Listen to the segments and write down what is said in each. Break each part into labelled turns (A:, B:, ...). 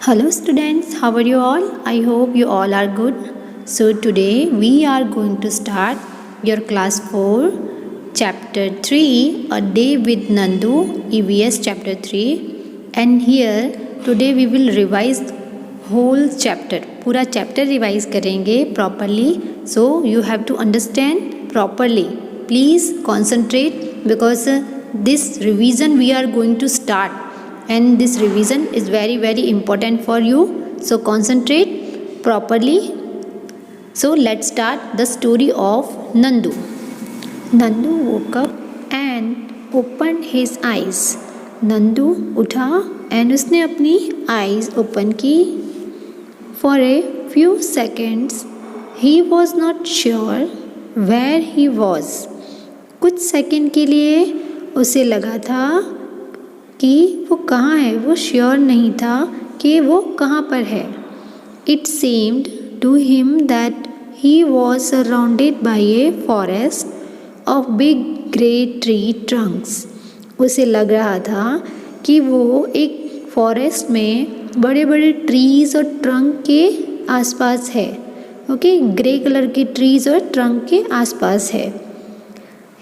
A: Hello students, how are you all? I hope you all are good. So today we are going to start your class 4 chapter 3 A Day with Nandu EVS chapter 3 and here today we will revise whole chapter. पूरा chapter revise करेंगे properly. So you have to understand properly. Please concentrate because this revision we are going to start. And this revision is very important for you, so concentrate properly. So let's start the story of Nandu. Nandu woke up and opened his eyes. Nandu उठा and उसने अपनी eyes open की. For a few seconds he was not sure where he was. कुछ second के लिए उसे लगा था कि वो कहाँ है, वो श्योर नहीं था कि वो कहाँ पर है. It seemed to him that he was surrounded by a forest of big grey tree trunks. उसे लग रहा था कि वो एक फॉरेस्ट में बड़े बड़े ट्रीज और ट्रंक के आसपास है. ओके, ग्रे कलर के ट्रीज और ट्रंक के आसपास है.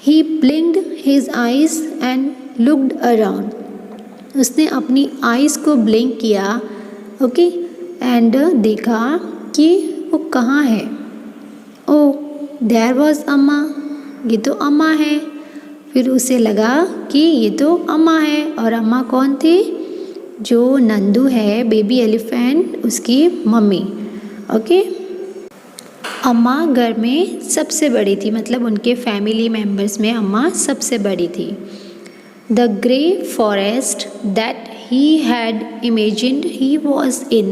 A: He blinked his eyes and looked around. उसने अपनी आइज़ को ब्लिंक किया. ओके, एंड देखा कि वो कहाँ है. ओ देयर वॉज अम्मा, ये तो अम्मा है. फिर उसे लगा कि ये तो अम्मा है. और अम्मा कौन थी? जो नंदू है बेबी एलिफेंट, उसकी मम्मी. ओके, अम्मा घर में सबसे बड़ी थी, मतलब उनके फैमिली मेम्बर्स में अम्मा सबसे बड़ी थी. The grey forest that he had imagined he was in,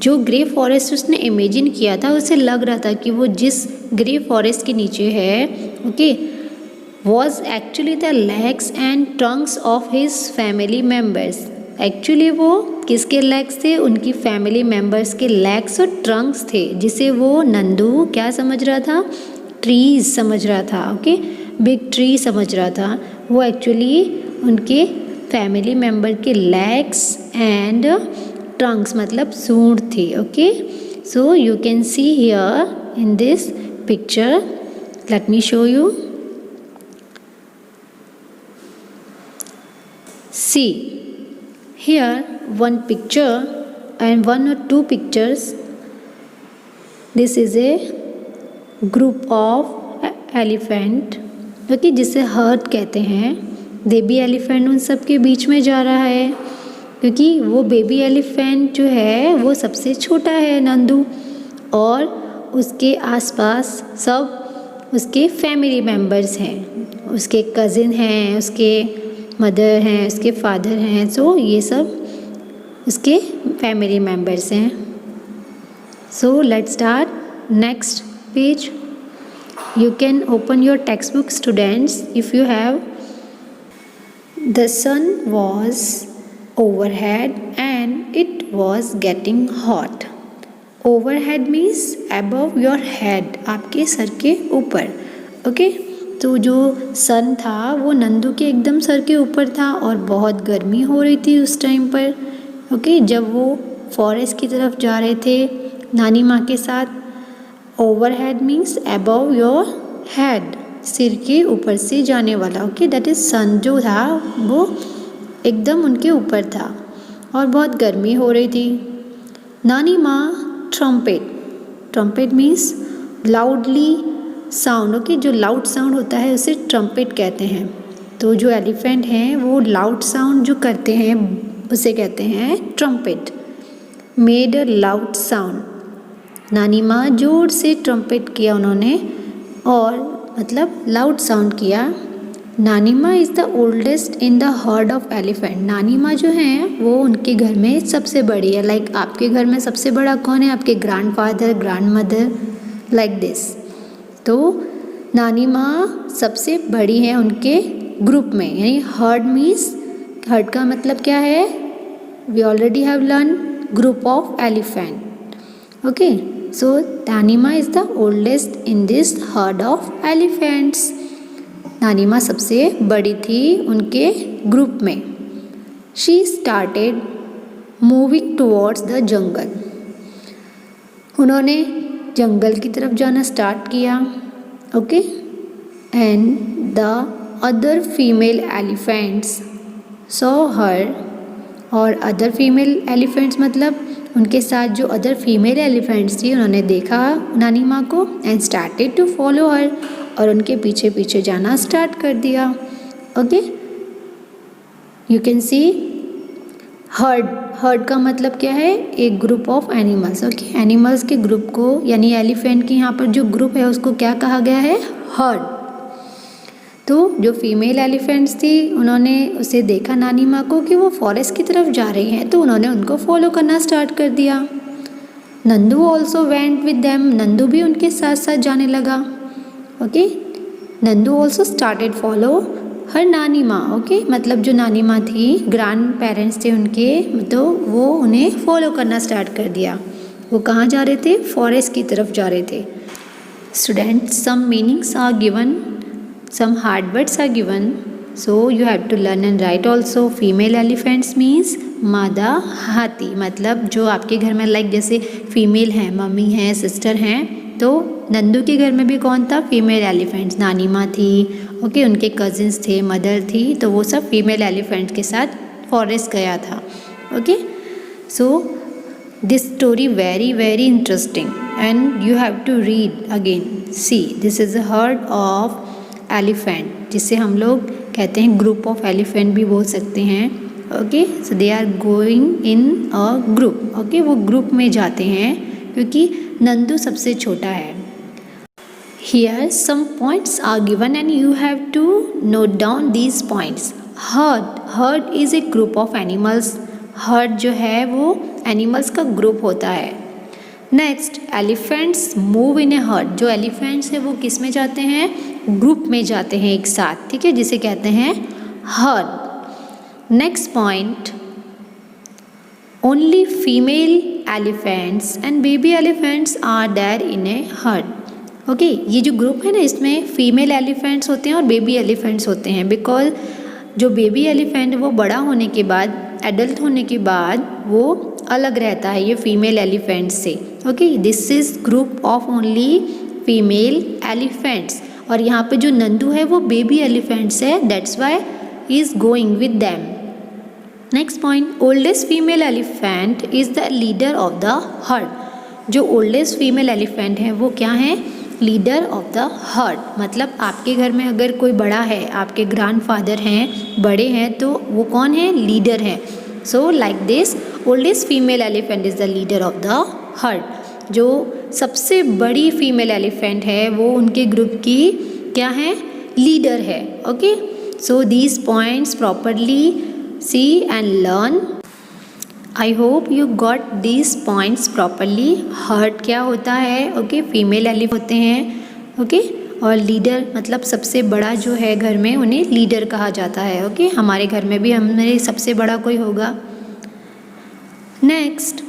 A: जो ग्रे फॉरेस्ट उसने इमेजिन किया था, उसे लग रहा था कि वो जिस ग्रे फॉरेस्ट के नीचे है, okay, was actually the legs and trunks of his family members. Actually वो किसके लेग्स थे? उनकी फैमिली मेम्बर्स के लेग्स और ट्रंक्स थे, जिसे वो नंदू क्या समझ रहा था? ट्रीज समझ रहा था. ओके, बिग ट्री समझ रहा था. वो एक्चुअली उनके फैमिली मेम्बर के लेग्स एंड ट्रंक्स मतलब सूंड थी. Okay, so you can see here in this picture. Let me show you. See here one picture and one और two pictures. This is a group of elephant, okay, जिसे herd कहते हैं. Baby elephant उन सब के बीच में जा रहा है, क्योंकि वो बेबी एलिफेंट जो है वो सबसे छोटा है, नंदू, और उसके आसपास सब उसके फैमिली मेम्बर्स हैं. उसके कज़िन हैं, उसके मदर हैं, उसके फादर हैं. सो ये सब उसके फैमिली मेम्बर्स हैं. So let's start next page. You can open your textbook, students, if you have. The sun was overhead and it was getting hot. Overhead means above your head, आपके sir के ऊपर. Okay, तो जो सन था वो नंदू के एकदम सर के ऊपर था और बहुत गर्मी हो रही थी उस टाइम पर. ओके, जब वो फॉरेस्ट की तरफ जा रहे थे नानी माँ के साथ. Overhead means above your head, सिर के ऊपर से जाने वाला. ओके, दैट इज सन जो था वो एकदम उनके ऊपर था और बहुत गर्मी हो रही थी. नानी माँ trumpet, trumpet means loudly sound. Okay, जो लाउड साउंड होता है उसे ट्रम्पेट कहते हैं. तो जो एलिफेंट हैं वो लाउड साउंड जो करते हैं उसे कहते हैं trumpet. Made a loud sound. नानी माँ जोर से ट्रम्पेट किया उन्होंने, और मतलब लाउड साउंड किया. नानी माँ is the oldest in the heard of elephant. नानी माँ जो हैं वो उनके घर में सबसे बड़ी है. लाइक आपके घर में सबसे बड़ा कौन है? आपके ग्रैंडफादर, ग्रैंडमदर, लाइक दिस. तो नानी माँ सबसे बड़ी है उनके ग्रुप में. यानी हर्ड मीन्स, हर्ड का मतलब क्या है? We already have learn group of elephant. Okay, so Nanima is the oldest in this herd of elephants. नानीमा सबसे बड़ी थी उनके ग्रुप में. She started moving towards the jungle. उन्होंने जंगल की तरफ जाना स्टार्ट किया। Okay, and the other female elephants saw her, और अदर फीमेल एलिफेंट्स मतलब उनके साथ जो अदर फीमेल एलिफेंट्स थी उन्होंने देखा नानी माँ को and started to follow her, और उनके पीछे पीछे जाना स्टार्ट कर दिया। Okay, you can see herd. Herd का मतलब क्या है? एक group of animals. Okay, animals के ग्रुप को यानी एलिफेंट के यहाँ पर जो ग्रुप है उसको क्या कहा गया है? हर्ड। तो जो फीमेल एलिफेंट्स थी उन्होंने उसे देखा नानी माँ को कि वो फॉरेस्ट की तरफ जा रही हैं, तो उन्होंने उनको फॉलो करना स्टार्ट कर दिया। Nandu also went with them, Nandu भी उनके साथ साथ जाने लगा। Okay, Nandu also started follow her नानी माँ। ओके, मतलब जो नानी माँ थी, ग्रैंड पेरेंट्स थे उनके, तो वो उन्हें फॉलो करना स्टार्ट कर दिया। वो कहाँ जा रहे थे? फॉरेस्ट की तरफ जा रहे थे। Students, some meanings are given, some hard words are given, so you have to learn and write also. Female elephants means मादा हाथी, मतलब जो आपके घर में लाइक जैसे फीमेल हैं, मम्मी हैं, सिस्टर हैं, तो नंदू के घर में भी कौन था? फीमेल एलिफेंट्स, नानी माँ थी। ओके, उनके कजिन्स थे, मदर थी, तो वो सब फीमेल एलिफेंट के साथ फॉरेस्ट गया था। Okay, so this story very very interesting and you have to read again. See, this is a herd of elephant, जिसे हम लोग कहते हैं ग्रुप ऑफ एलिफेंट भी बोल सकते हैं। Okay, so they are going in a group. Okay, वो ग्रुप में जाते हैं क्योंकि नंदू सबसे छोटा है। Here some points are given and you have to note down these points. Herd, herd is a group of animals. Herd जो है वो एनिमल्स का ग्रुप होता है। Next, elephants move in a herd. जो एलिफेंट्स है वो किस में जाते हैं? ग्रुप में जाते हैं एक साथ, ठीक है, जिसे कहते हैं herd. Next point, only female elephants and baby elephants are there in a herd. Okay, ये जो ग्रुप है ना, इसमें फीमेल एलिफेंट्स होते हैं और बेबी एलिफेंट्स होते हैं, बिकॉज जो बेबी एलिफेंट वो बड़ा होने के बाद, एडल्ट होने के बाद वो अलग रहता है ये फीमेल एलिफेंट से। Okay, this is group of only female elephants, और यहाँ पे जो नंदू है वो बेबी एलिफेंट्स है, that's why he is going with them. Next point, oldest female elephant is the leader of the heard. जो ओल्डेस्ट फीमेल एलिफेंट है वो क्या है? Leader of the heard. मतलब आपके घर में अगर कोई बड़ा है, आपके ग्रैंडफादर हैं, बड़े हैं, तो वो कौन है? लीडर है। So like this, oldest female elephant is the leader of the heard. जो सबसे बड़ी फीमेल एलिफेंट है वो उनके ग्रुप की क्या है? लीडर है। Okay, so these points properly see and learn. I hope you got these points properly. Herd क्या होता है? ओके, फीमेल एलिफेंट होते हैं। ओके, और लीडर मतलब सबसे बड़ा जो है घर में, उन्हें लीडर कहा जाता है। ओके, हमारे घर में भी हमारे सबसे बड़ा कोई होगा। Next,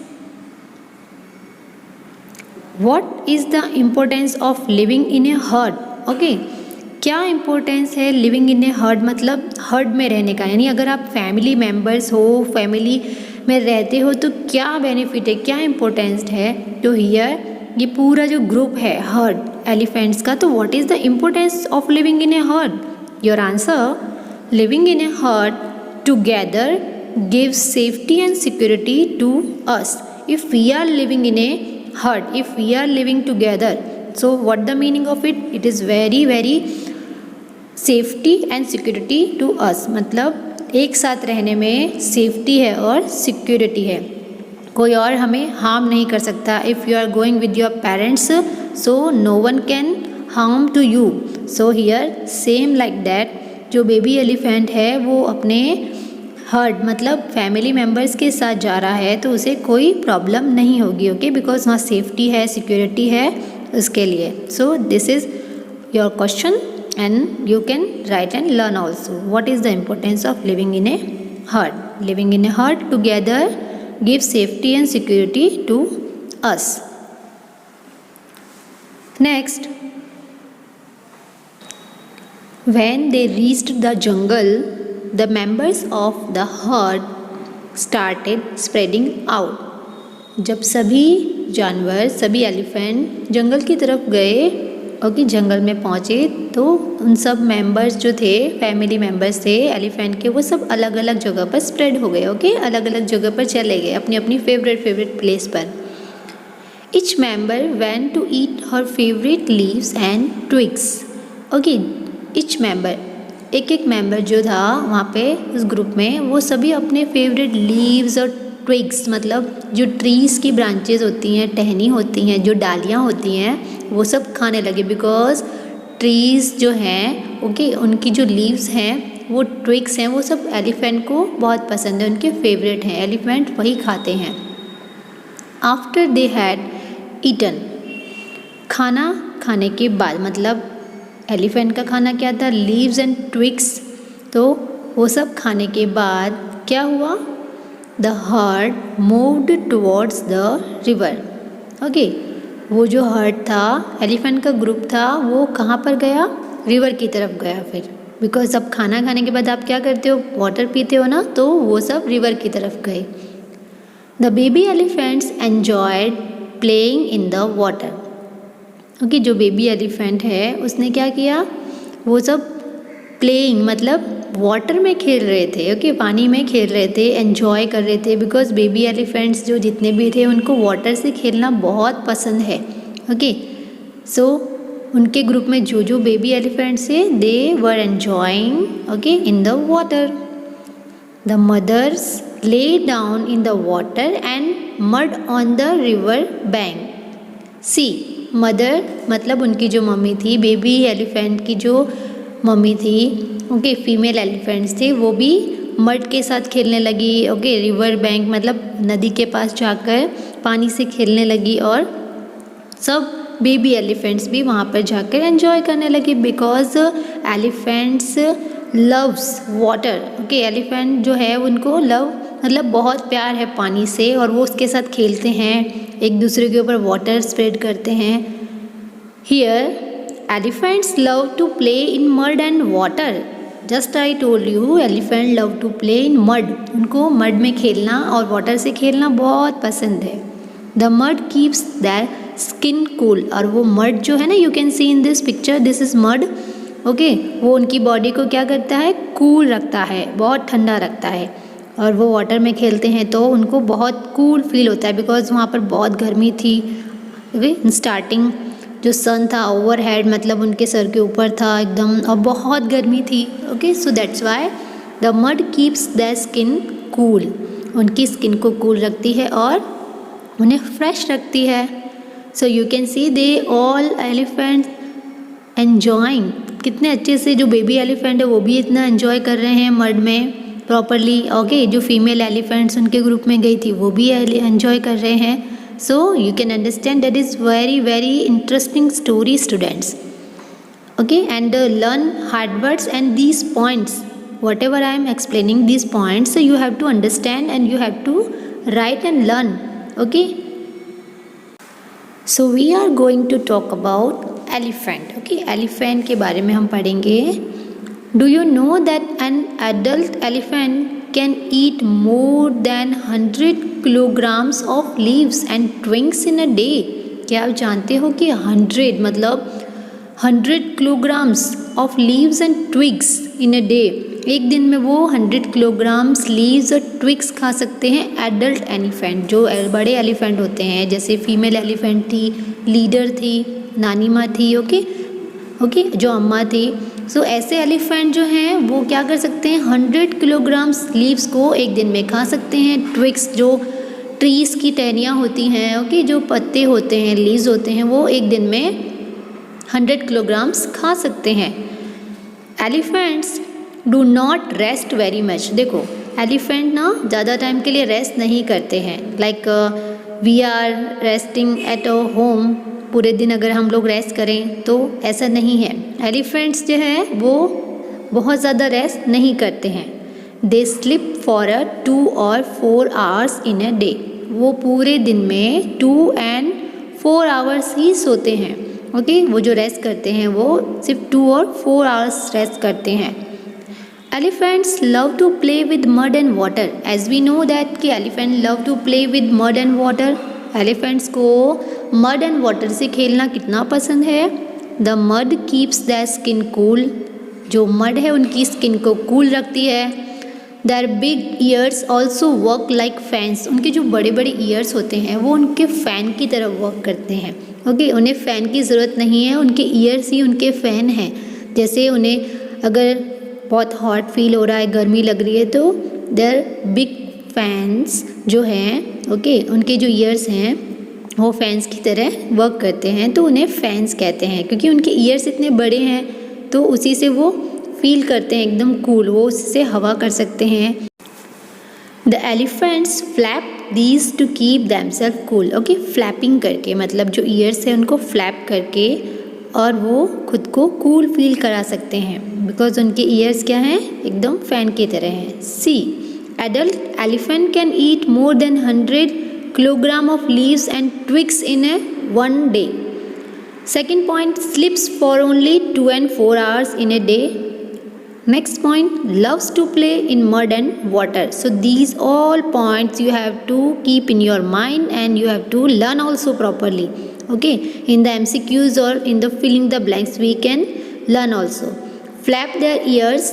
A: what is the importance of living in a herd? Okay, क्या इम्पोर्टेंस है लिविंग इन ए हर्ड? मतलब हर्ड में रहने का, यानी अगर आप फैमिली मेम्बर्स हो, फैमिली में रहते हो, तो क्या बेनिफिट है, क्या इम्पोर्टेंस है? तो हियर ये पूरा जो ग्रुप है हर्ड एलिफेंट्स का, तो what is the importance of living in a heard? Your answer, living in a herd together gives safety and security to us. If we are living in a herd, if we are living together, so what the meaning of it? It is very very safety and security to us. मतलब एक साथ रहने में safety है और security है, कोई और हमें हार्म नहीं कर सकता। If you are going with your parents, so no one can harm to you. So here same like that, जो बेबी एलिफेंट है वो अपने हर्ड मतलब फैमिली मेम्बर्स के साथ जा रहा है, तो उसे कोई प्रॉब्लम नहीं होगी। ओके, बिकॉज वहाँ सेफ्टी है, सिक्योरिटी है उसके लिए। So this is your question and you can write and learn also. What is the importance of living in a herd? Living in a herd together give safety and security to us. Next, when they reached the jungle, the members of the herd started spreading out. जब सभी जानवर, सभी elephant जंगल की तरफ गए, okay, जंगल में पहुँचे, तो उन सब मेंबर्स जो थे, फैमिली मेंबर्स थे एलिफेंट के, वो सब अलग अलग जगह पर स्प्रेड हो गए, ओके, अलग अलग जगह पर चले गए अपनी अपनी फेवरेट प्लेस पर. Each member went to eat her favorite leaves and twigs. Okay, each member, एक मेंबर जो था वहाँ पे उस ग्रुप में, वो सभी अपने फेवरेट लीव्स और ट्विग्स, मतलब जो ट्रीज़ की ब्रांचेज होती हैं, टहनी होती हैं, जो डालियाँ होती हैं, वो सब खाने लगे. बिकॉज ट्रीज़ जो हैं, ओके, उनकी जो लीव्स हैं, वो ट्विग्स हैं, वो सब एलिफेंट को बहुत पसंद है, उनके फेवरेट हैं, एलिफेंट वही खाते हैं. आफ्टर दे हैड ईटन, खाना खाने के बाद, मतलब एलिफेंट का खाना क्या था, लीव्स एंड ट्विग्स. तो वो सब खाने के बाद क्या हुआ, the heard moved towards the river. Okay, वो जो हर्ड था, एलिफेंट का ग्रुप था, वो कहाँ पर गया, रिवर की तरफ गया. फिर बिकॉज अब खाना खाने के बाद आप क्या करते हो, वाटर पीते हो ना, तो वो सब रिवर की तरफ गए. The baby elephants enjoyed playing in the water. Okay, जो बेबी एलिफेंट है उसने क्या किया, वो सब प्लेइंग मतलब वाटर में खेल रहे थे, ओके, पानी में खेल रहे थे, एन्जॉय कर रहे थे. बिकॉज बेबी एलिफेंट्स जो जितने भी थे, उनको वाटर से खेलना बहुत पसंद है. ओके, सो उनके ग्रुप में जो जो बेबी एलिफेंट्स थे, they were enjoying, okay, in the water. The mothers lay down in the water and mud on the river bank. See, mother मतलब उनकी जो मम्मी थी, बेबी एलिफेंट की जो मम्मी थी, ओके, फीमेल एलिफेंट्स थे, वो भी मड के साथ खेलने लगी. ओके, रिवर बैंक मतलब नदी के पास जाकर पानी से खेलने लगी, और सब बेबी एलिफेंट्स भी वहाँ पर जाकर एंजॉय करने लगे. Because elephants loves water. Okay, elephant जो है उनको लव मतलब बहुत प्यार है पानी से, और वो उसके साथ खेलते हैं, एक दूसरे के ऊपर वाटर स्प्रेड करते हैं. Here elephants love to play in mud and water. Just I told you, elephant love to play in mud. उनको मड में खेलना और वाटर से खेलना बहुत पसंद है. The mud keeps their skin cool. और वो मड जो है ना, you can see in this picture, this is mud. Okay, वो उनकी बॉडी को क्या करता है, कूल रखता है, बहुत ठंडा रखता है. और वो वाटर में खेलते हैं तो उनको बहुत कूल फील होता है. बिकॉज वहाँ पर बहुत गर्मी थी. ओके, स्टार्टिंग जो सन था ओवर हेड, मतलब उनके सर के ऊपर था एकदम, और बहुत गर्मी थी. Okay, so that's why the mud keeps the skin cool. उनकी स्किन को कूल रखती है और उन्हें फ्रेश रखती है. सो you can C they all elephant enjoying. कितने अच्छे से जो बेबी एलिफेंट है वो भी इतना एन्जॉय कर रहे हैं मड में प्रॉपरली. ओके, जो फीमेल एलिफेंट्स उनके ग्रुप में गई थी वो भी एन्जॉय कर रहे हैं. So you can understand that is very very interesting story students. Okay, and learn hard words and these points. Whatever I am explaining these points, you have to understand and you have to write and learn. Okay, so we are going to talk about elephant. Okay, elephant के बारे में हम पढ़ेंगे. Do you know that an adult elephant can eat more than 100 kilograms of leaves and twigs in a day? क्या आप जानते हो कि 100 मतलब 100 kilograms of leaves and twigs in a day, एक दिन में वो 100 kilograms leaves और twigs खा सकते हैं एडल्ट एलिफेंट. जो बड़े एलिफेंट होते हैं, जैसे फीमेल एलिफेंट थी, लीडर थी, नानी माँ थी, ओके, जो अम्मा थी. सो ऐसे एलिफेंट जो हैं वो क्या कर सकते हैं, 100 किलोग्राम्स लीव्स को एक दिन में खा सकते हैं. ट्विग्स जो ट्रीज़ की टहनियाँ होती हैं, ओके, जो पत्ते होते हैं, लीव्स होते हैं, वो एक दिन में 100 किलोग्राम्स खा सकते हैं. Elephants do not rest very much. देखो, एलिफेंट ना ज़्यादा टाइम के लिए रेस्ट नहीं करते हैं. Like we are resting at a home. पूरे दिन अगर हम लोग रेस्ट करें तो ऐसा नहीं है. एलिफेंट्स जो है वो बहुत ज़्यादा रेस्ट नहीं करते हैं. They sleep for 2 or 4 hours in a day. वो पूरे दिन में 2 and 4 hours ही सोते हैं. ओके, वो जो रेस्ट करते हैं वो सिर्फ 2 और 4 hours रेस्ट करते हैं. Elephants love to play with mud and water. As we know that कि elephant love to play with mud and water. Elephants को mud and water से खेलना कितना पसंद है. The mud keeps their skin cool. जो mud है उनकी skin को cool रखती है. Their big ears also work like fans. उनके जो बड़े बड़े ears होते हैं वो उनके fan की तरह work करते हैं. ओके, उन्हें फ़ैन की ज़रूरत नहीं है, उनके ईयर्स ही उनके फ़ैन हैं. जैसे उन्हें अगर बहुत हॉट फील हो रहा है, गर्मी लग रही है, तो देयर बिग फैंस जो हैं, ओके, उनके जो ईयर्स हैं वो फैंस की तरह वर्क करते हैं, तो उन्हें फैंस कहते हैं क्योंकि उनके ईयर्स इतने बड़े हैं तो उसी से वो फील करते हैं एकदम कूल, वो उससे हवा कर सकते हैं. The elephants flap these two keep themselves cool. Okay, flapping करके मतलब जो ईयर्स है उनको फ्लैप करके और वो खुद को कूल फील करा सकते हैं बिकॉज उनके ईयर्स क्या हैं, एकदम फ़ैन की तरह हैं. See adult elephant can eat more than 100 kilogram of leaves and twigs in a one day. Second point, sleeps for only 2 and 4 hours in a day. Next point, loves to play in mud and water. So these all points you have to keep in your mind and you have to learn also properly. Okay, in the MCQs or in the filling the blanks we can learn also. Flap their ears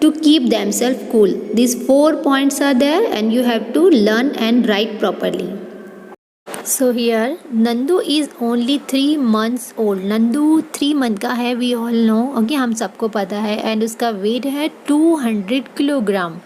A: to keep themselves cool. These 4 points are there and you have to learn and write properly. So here Nandu is only 3 months old. Nandu 3 month का है, we all know. Okay, हम सबको पता है. And उसका wait है 200 kilogram.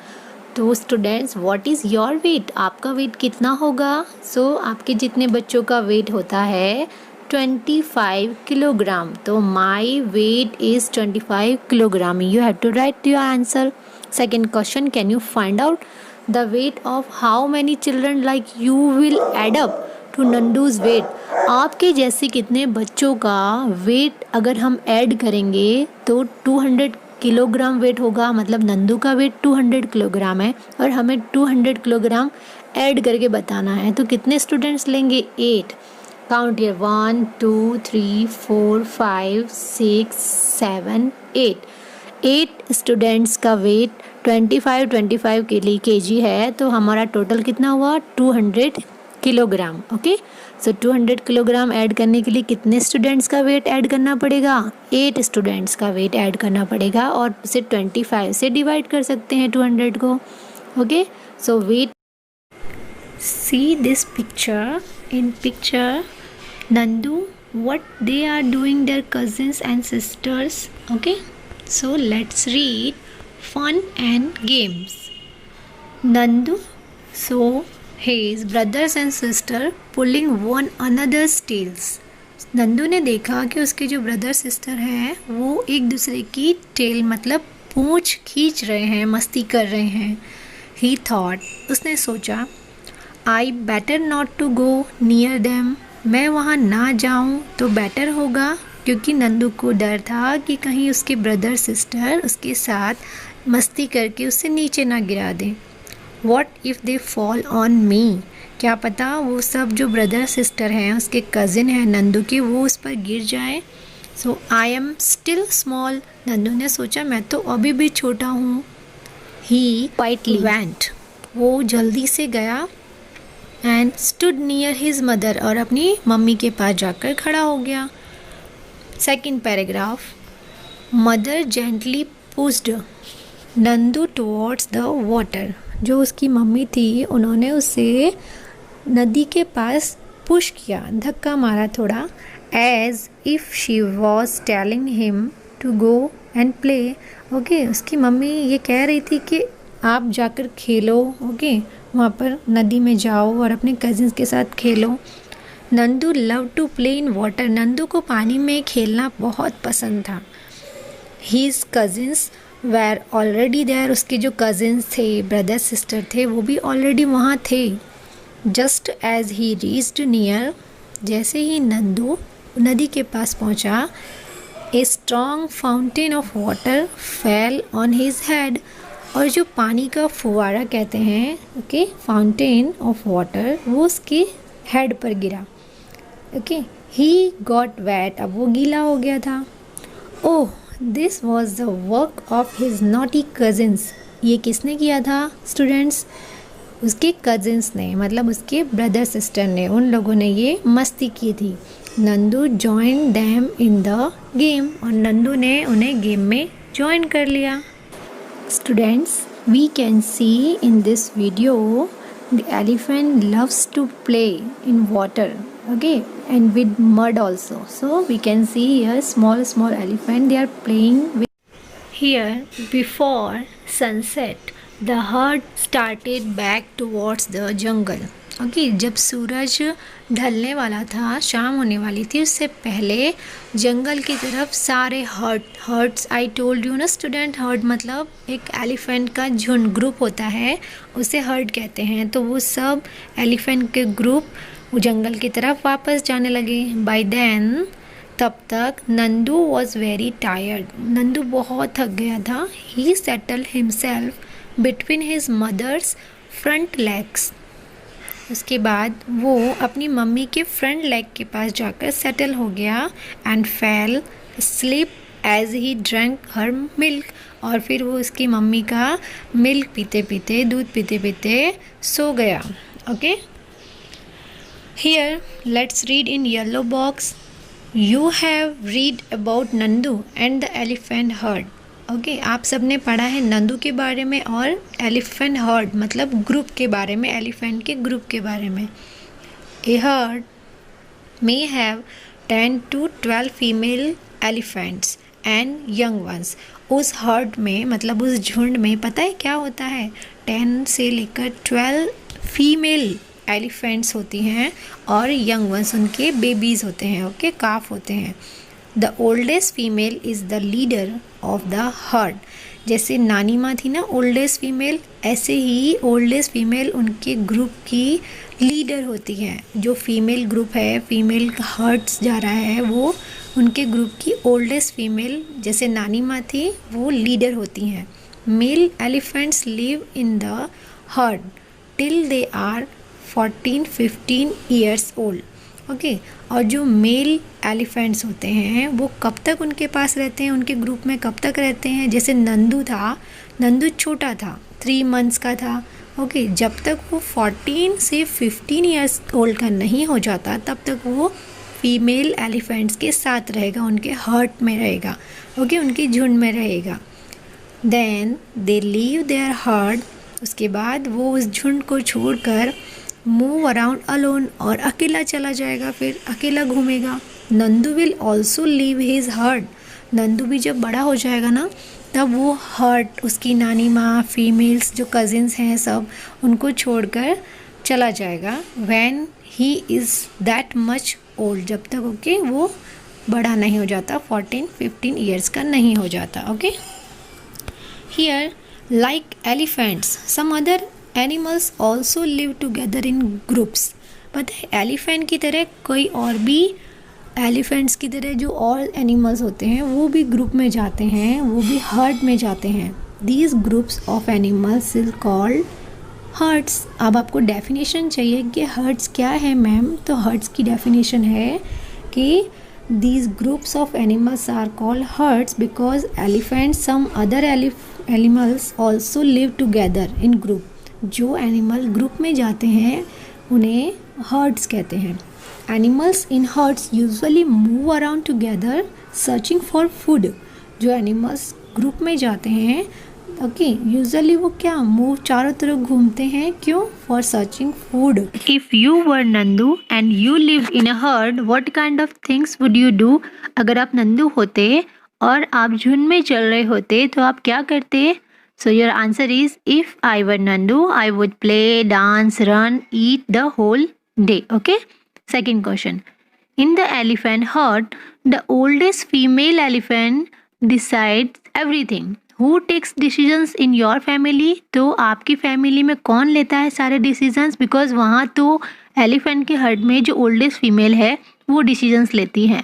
A: तो students, what is your weight? आपका वेट कितना होगा? सो आपके जितने बच्चों का वेट होता है 25 किलोग्राम. तो my weight is 25 kilogram. You have to write your answer. Second question, can you find out the weight of how many children like you will add up to Nandu's weight. आपके जैसे कितने बच्चों का wait अगर हम add करेंगे तो 200 kilogram weight होगा. मतलब नंदू का वेट 200 किलोग्राम है और हमें 200 किलोग्राम ऐड करके बताना है. तो कितने स्टूडेंट्स लेंगे? 8. Count here, 1 2 3 4 5 6 7 8. 8 स्टूडेंट्स का वेट 25 kg है. तो हमारा टोटल कितना हुआ? 200 किलोग्राम. ओके, सो 200 किलोग्राम ऐड करने के लिए कितने स्टूडेंट्स का वेट ऐड करना पड़ेगा? 8 स्टूडेंट्स का वेट ऐड करना पड़ेगा और उसे 25 से डिवाइड कर सकते हैं 200 को. Okay, so weight. See this picture. In picture Nandu what they are doing, their cousins and sisters. Okay, so let's read fun and games. Nandu saw his brothers and sister pulling one another's tails. Nandu ने देखा कि उसके जो brother sister हैं वो एक दूसरे की टेल मतलब पूंछ खींच रहे हैं, मस्ती कर रहे हैं. He thought, उसने सोचा, I better not to go near them. मैं वहाँ ना जाऊँ तो बेटर होगा, क्योंकि नंदू को डर था कि कहीं उसके ब्रदर सिस्टर उसके साथ मस्ती करके उसे नीचे ना गिरा दें. What if they fall on me? क्या पता वो सब जो ब्रदर सिस्टर हैं, उसके कज़िन हैं नंदू के, वो उस पर गिर जाए. So I am still small. Nandu ने सोचा मैं तो अभी भी छोटा हूँ. He quietly went. वो जल्दी से गया. And stood near his mother. और अपनी मम्मी के पास जाकर खड़ा हो गया. Second paragraph. Mother gently pushed Nandu towards the water. जो उसकी मम्मी थी उन्होंने उसे नदी के पास पुश किया, धक्का मारा थोड़ा. As if she was telling him to go and play. Okay, उसकी मम्मी ये कह रही थी कि आप जाकर खेलो. ओके, वहाँ पर नदी में जाओ और अपने कज़िन्स के साथ खेलो. Nandu love to play in water. Nandu को पानी में खेलना बहुत पसंद था. His cousins were already there. उसके जो कज़िन्स थे, ब्रदर सिस्टर थे, वो भी ऑलरेडी वहाँ थे. Just as he reached near. जैसे ही नंदू नदी के पास पहुँचा, a strong fountain of water fell on his head. और जो पानी का फुवारा कहते हैं, ओके, फाउंटेन ऑफ वाटर, वो उसके हेड पर गिरा. Okay, he got wet. अब वो गीला हो गया था. Oh this was the work of his naughty cousins. ये किसने किया था स्टूडेंट्स? उसके कजिन्स ने, मतलब उसके ब्रदर सिस्टर ने, उन लोगों ने ये मस्ती की थी। Nandu join them in the game, और नंदू ने उन्हें गेम में ज्वाइन कर लिया। Students, we can see in this video the elephant loves to play in water, okay, and with mud also. So we can see here small elephant, they are playing with. Here before sunset the herd started back towards the jungle. Okay, जब सूरज ढलने वाला था, शाम होने वाली थी, उससे पहले जंगल की तरफ सारे हर्ड्स, आई टोल्ड यू ना स्टूडेंट, हर्ड मतलब एक एलिफेंट का झुंड, ग्रुप होता है, उसे हर्ड कहते हैं। तो वो सब एलिफेंट के ग्रुप वो जंगल की तरफ वापस जाने लगे। बाय देन, तब तक Nandu was very tired, Nandu बहुत थक गया था। He settle himself between his mother's front legs, उसके बाद वो अपनी मम्मी के फ्रंट लेग के पास जाकर सेटल हो गया। And fell sleep as he drank her milk, और फिर वो उसकी मम्मी का मिल्क पीते पीते, दूध पीते पीते सो गया। Okay, here let's read in yellow box, you have read about Nandu and the elephant heard. Okay, आप सब ने पढ़ा है नंदू के बारे में और एलिफेंट हर्ड मतलब ग्रुप के बारे में, एलिफेंट के ग्रुप के बारे में। A herd may have 10 to 12 female elephants and young ones. उस हर्ड में मतलब उस झुंड में पता है क्या होता है? 10 से लेकर 12 फीमेल एलिफेंट्स होती हैं और यंग वंस उनके बेबीज़ होते हैं, ओके, काफ होते हैं। The oldest female is the leader of the heard. जैसे नानी माँ थी ना ओल्डेस्ट फीमेल, ऐसे ही ओल्डेस्ट फीमेल उनके ग्रुप की लीडर होती है। जो फीमेल ग्रुप है, फीमेल हर्ड्स जा रहा है, वो उनके ग्रुप की ओल्डेस्ट फीमेल जैसे नानी माँ थी वो लीडर होती हैं। Male elephants live in the herd till they are 14-15 years old. Okay, और जो मेल एलिफेंट्स होते हैं वो कब तक उनके पास रहते हैं, उनके ग्रुप में कब तक रहते हैं? जैसे नंदू था, नंदू छोटा था, 3 मंथ्स का था। ओके, जब तक वो 14 से 15 ईयर्स ओल्ड का नहीं हो जाता तब तक वो फीमेल एलिफेंट्स के साथ रहेगा, उनके हर्ट में रहेगा, ओके, उनकी झुंड में रहेगा। Then they leave their herd, उसके बाद वो उस झुंड को छोड़कर मूव अराउंड अलोन, और अकेला चला जाएगा, फिर अकेला घूमेगा। Nandu will also leave his heard, Nandu भी जब बड़ा हो जाएगा ना तब वो हर्ड, उसकी नानी माँ, फीमेल्स जो कजिन्स हैं सब, उनको छोड़कर चला जाएगा। When he is that much old, जब तक ओके वो बड़ा नहीं हो जाता, 14-15 ईयर्स का नहीं हो जाता। Okay, here like elephants some other animals also live together in groups. पता है एलिफेंट की तरह कोई और भी, एलिफेंट्स की तरह जो और एनिमल्स होते हैं वो भी ग्रुप में जाते हैं, वो भी हर्ड में जाते हैं। These groups of animals is called hertz. अब आपको डेफिनेशन चाहिए कि हर्ड्स क्या है मैम, तो हर्ड्स की डेफिनेशन है कि these groups of animals are called herds because elephants some other animals also live together in group। जो एनिमल ग्रुप में जाते हैं उन्हें हर्ड्स कहते हैं। Animals in hertz usually move around together searching for food. जो एनिमल्स ग्रुप में जाते हैं ओके, यूजुअली वो क्या मूव चारों तरफ घूमते हैं, क्यों? For searching food. If you were Nandu and you live in a herd what kind of things would you do? अगर आप नंदू होते और आप झुंड में चल रहे होते तो आप क्या करते? So your answer is, if I were Nandu, I would play, dance, run, eat the whole day. Okay? Second question. In the elephant herd, the oldest female elephant decides everything. Who takes decisions in your family? तो आपकी family में कौन लेता है सारे decisions? Because वहाँ तो elephant के हर्ड में जो ओल्डेस्ट फीमेल है वो डिसीजंस लेती है।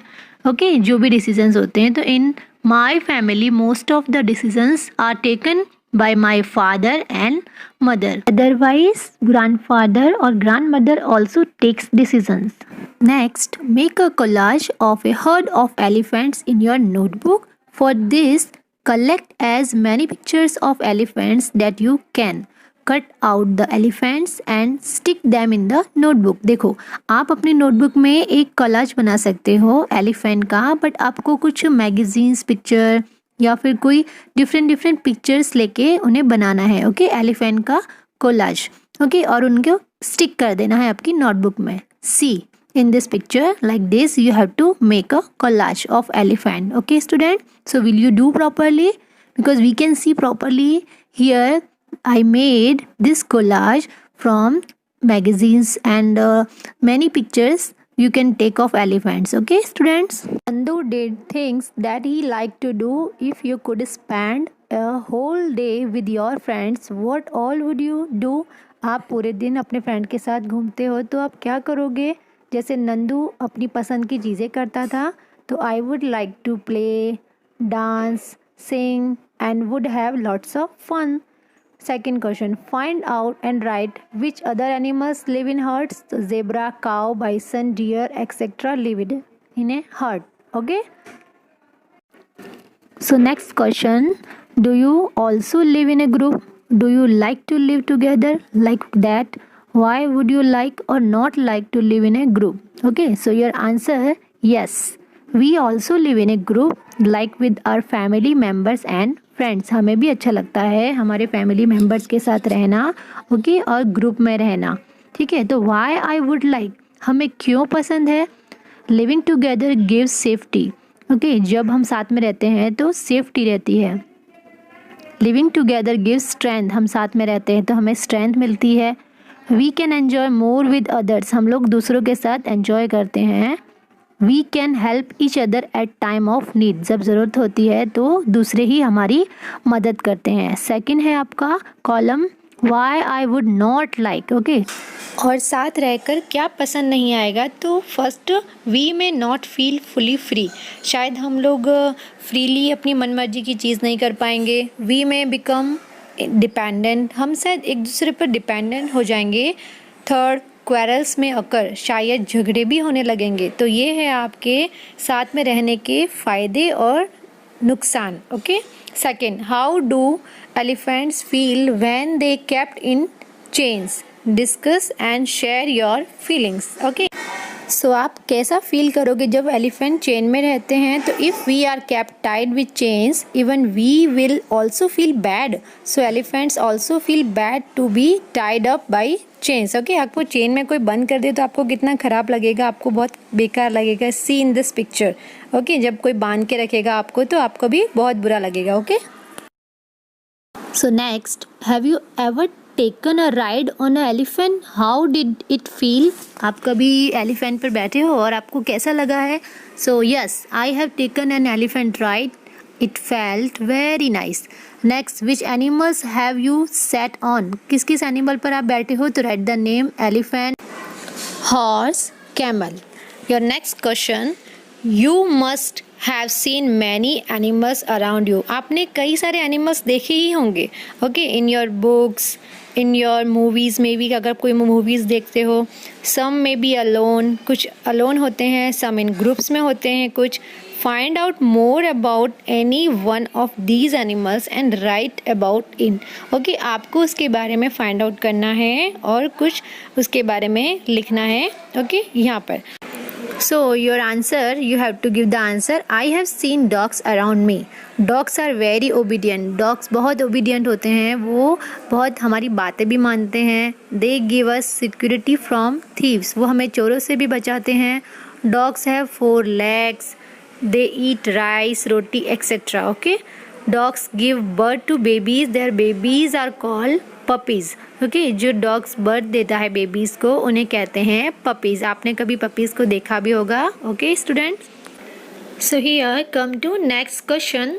A: ओके, जो भी डिसीजंस होते हैं। तो in my family most of the decisions are taken by my father and mother. Otherwise, grandfather or grandmother also takes decisions. Next, make a collage of a herd of elephants in your notebook. For this, collect as many pictures of elephants that you can. Cut out the elephants and stick them in the notebook. देखो, आप अपनी notebook में एक college बना सकते हो elephant का, but आपको कुछ मैगजीन्स पिक्चर या फिर कोई डिफरेंट पिक्चर्स लेके उन्हें बनाना है, ओके, एलिफेंट का कोलाज, ओके, और उनको स्टिक कर देना है आपकी नोटबुक में। सी in this picture, like this you have to make a collage of elephant. Okay student, so will you do properly? Because we can see properly here I made this collage from magazines and many pictures you can take of elephants. Okay students, Nandu did things that he liked to do. If you could spend a whole day with your friends, what all would you do? आप पूरे दिन अपने friend के साथ घूमते हो तो आप क्या करोगे? जैसे नंदू अपनी पसंद की चीज़ें करता था, तो I would like to play, dance, sing and would have lots of fun. Second question, find out and write which other animals live in herds. तो zebra, cow, bison, deer etcetera live in a herd. Okay, so next question, do you also live in a group? Do you like to live together like that? Why would you like or not like to live in a group? Okay, so your answer, yes, we also live in a group like with our family members and friends. हमें भी अच्छा लगता है हमारे family members के साथ रहना, okay, और ग्रुप में रहना, ठीक है। तो why I would like, हमें क्यों पसंद है? Living together gives safety, okay, जब हम साथ में रहते हैं तो सेफ्टी रहती है। लिविंग टुगेदर गिव्स स्ट्रेंथ, हम साथ में रहते हैं तो हमें स्ट्रेंथ मिलती है। We can enjoy more with others, हम लोग दूसरों के साथ एन्जॉय करते हैं। We can help each other at time of need, जब ज़रूरत होती है तो दूसरे ही हमारी मदद करते हैं। सेकंड है आपका column, why I would not like, okay, और साथ रहकर क्या पसंद नहीं आएगा। तो first, we may not feel fully free, शायद हम लोग फ्रीली अपनी मनमर्जी की चीज़ नहीं कर पाएंगे। वी में बिकम डिपेंडेंट, हम शायद एक दूसरे पर डिपेंडेंट हो जाएंगे। थर्ड, क्वेरल्स में अकर, शायद झगड़े भी होने लगेंगे। तो ये है आपके साथ में रहने के फ़ायदे और नुकसान, okay. Second, how do elephants feel when they kept in chains? Discuss and share your feelings, okay. So आप कैसा फील करोगे जब एलिफेंट चेन में रहते हैं? तो if we are kept tied with chains, even we will also feel bad. So elephants also feel bad to be tied up by chains, okay. आपको chain में कोई बंद कर दे तो आपको कितना ख़राब लगेगा, आपको बहुत बेकार लगेगा। सी इन दिस पिक्चर, ओके, जब कोई बांध के रखेगा आपको तो आपको भी बहुत बुरा लगेगा, okay. So next, have you ever taken a ride on a elephant? How did it feel? आप कभी एलिफेंट पर बैठे हो और आपको कैसा लगा है? So yes, I have taken an elephant ride, it felt very nice. Next, which animals have you set on? किस किस एनिमल पर आप बैठे हो? तो right the name, elephant, horse, camel. Your next question, you must have seen many animals around you. आपने कई सारे एनिमल्स देखे ही होंगे, okay, in your books, in your movies में भी, अगर कोई मूवीज़ देखते हो। सम में बी अलोन, कुछ अलोन होते हैं, सम इन ग्रुप्स में होते हैं कुछ। Find out more about any one of these animals and right about in, okay. आपको उसके बारे में फाइंड आउट करना है और कुछ उसके बारे में लिखना है, ओके, यहाँ पर। So your answer, you have to give the answer. I have seen dogs around me. Dogs are very obedient. Dogs बहुत obedient होते हैं, वो बहुत हमारी बातें भी मानते हैं। They give us security from thieves. वो हमें चोरों से भी बचाते हैं। Dogs have 4 legs. They eat rice, roti, etc. Okay. Dogs give birth to babies. Their babies are called puppies. Okay, जो डॉग्स बर्थ देता है बेबीज़ को उन्हें कहते हैं पपीज़। आपने कभी पपीज़ को देखा भी होगा, okay students. So here come to next question,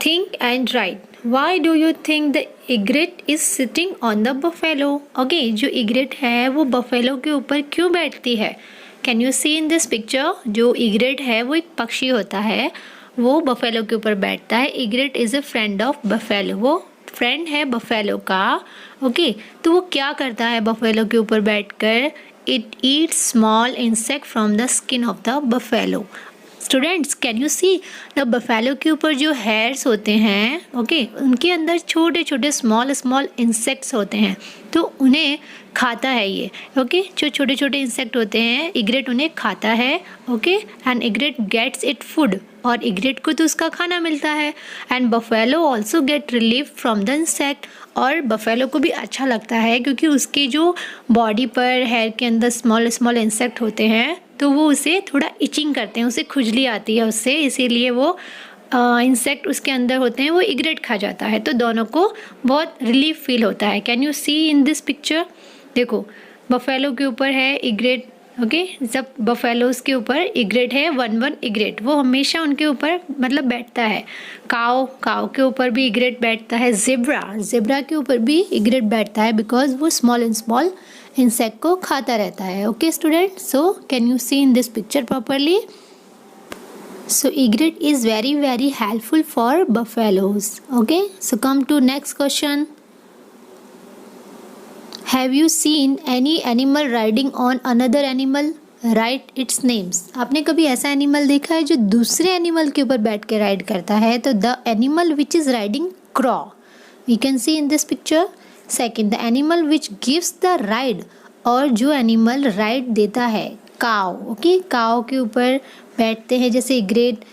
A: think and write. Why do you think the egret is sitting on the buffalo? Okay, जो इग्रेट है वो बफेलो के ऊपर क्यों बैठती है? Can you see in this picture? जो egret है वो एक पक्षी होता है, वो बफेलो के ऊपर बैठता है। Egret is a friend of buffalo, वो फ्रेंड है बफेलो का, ओके। तो वो क्या करता है बफेलो के ऊपर बैठकर? It eats small insect from the skin of the buffalo. Students can you see the buffalo के ऊपर जो हेयर्स होते हैं ओके उनके अंदर छोटे छोटे स्मॉल इंसेक्ट्स होते हैं, तो उन्हें खाता है ये ओके जो छोटे छोटे इंसेक्ट होते हैं इग्रेट उन्हें खाता है okay and egret gets it food और इग्रेट को तो उसका खाना मिलता है and buffalo also get relief from the insect और बफेलो को भी अच्छा लगता है क्योंकि उसकी जो बॉडी पर हेयर के अंदर स्मॉल इंसेक्ट होते हैं तो वो उसे थोड़ा इचिंग करते हैं, उसे खुजली आती है उससे, इसीलिए वो इंसेक्ट उसके अंदर होते हैं वो इग्रेट खा जाता है, तो दोनों को बहुत रिलीफ फील होता है। Can you see in this picture, देखो बफेलो के ऊपर है इग्रेट ओके जब बफेलोज के ऊपर इग्रेट है 1 इग्रेट, वो हमेशा उनके ऊपर मतलब बैठता है। काव के ऊपर भी इग्रेट बैठता है। जेब्रा के ऊपर भी इग्रेट बैठता है बिकॉज वो स्मॉल इंसेक्ट को खाता रहता है। Okay student, so can you see in this picture properly. So egret is very helpful for buffaloes. Okay, so come to next question. Have you seen any animal riding on another animal? Write its names. आपने कभी ऐसा animal देखा है जो दूसरे animal के ऊपर बैठ के राइड करता है? तो the animal which is riding crow. We can see in this picture. Second, the animal which gives the ride और जो एनिमल राइड देता है काव ओके काव के ऊपर बैठते हैं जैसे egret.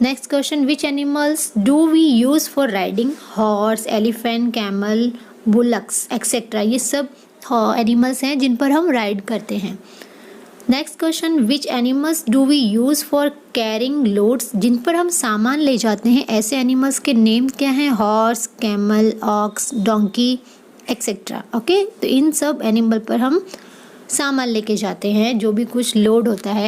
A: Next question, which animals do we use for riding? Horse, elephant, camel, bullocks etcetera, ये सब एनिमल्स हैं जिन पर हम राइड करते हैं। Next question, which animals do we use for carrying loads? जिन पर हम सामान ले जाते हैं ऐसे एनिमल्स के नेम क्या हैं? Horse, camel, ox, donkey etcetera. Okay, तो इन सब एनिमल पर हम सामान लेके जाते हैं जो भी कुछ लोड होता है